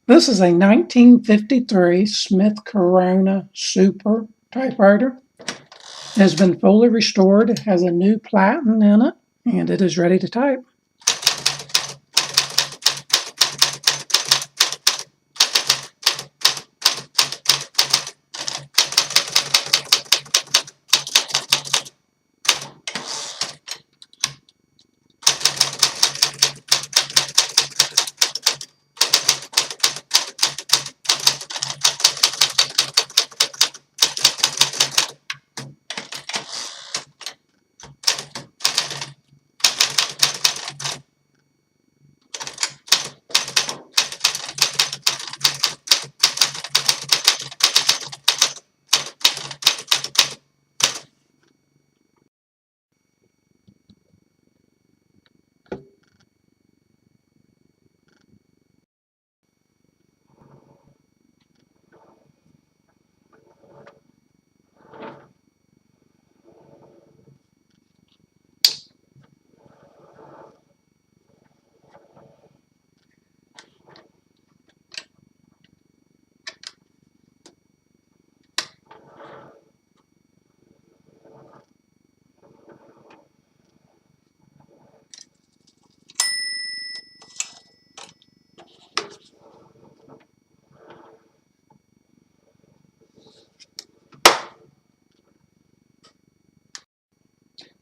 This is a 1953 Smith Corona Super typewriter. It has been fully restored. It has a new platen in it, and it is ready to type.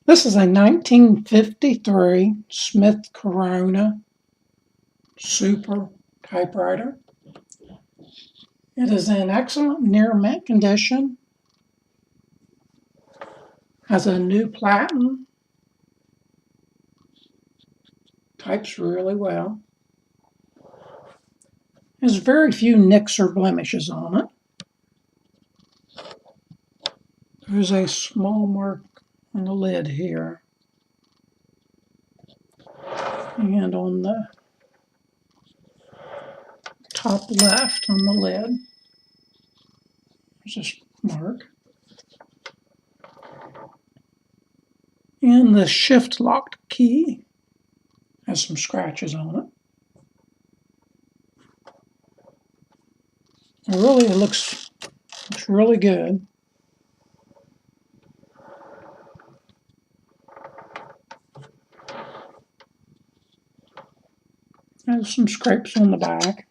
This is a 1953 Smith Corona Super typewriter. It is in excellent near mint condition. Has a new platen. Types really well. There's very few nicks or blemishes on it. There's a small mark on the lid here. And on the top left on the lid, there's a mark. And the shift locked key has some scratches on it. Really, it looks really good. There's some scrapes on the back.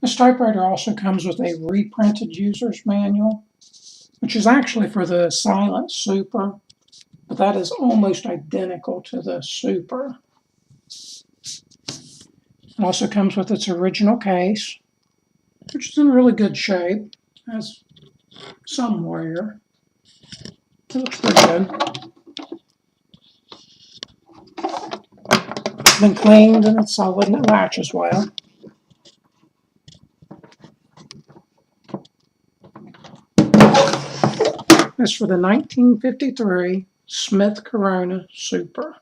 This typewriter also comes with a reprinted user's manual, which is actually for the Silent Super, but that is almost identical to the Super. It also comes with its original case, which is in really good shape. It has some wear. It looks pretty good. It's been cleaned and it's solid and it latches well. This is for the 1953 Smith Corona Super.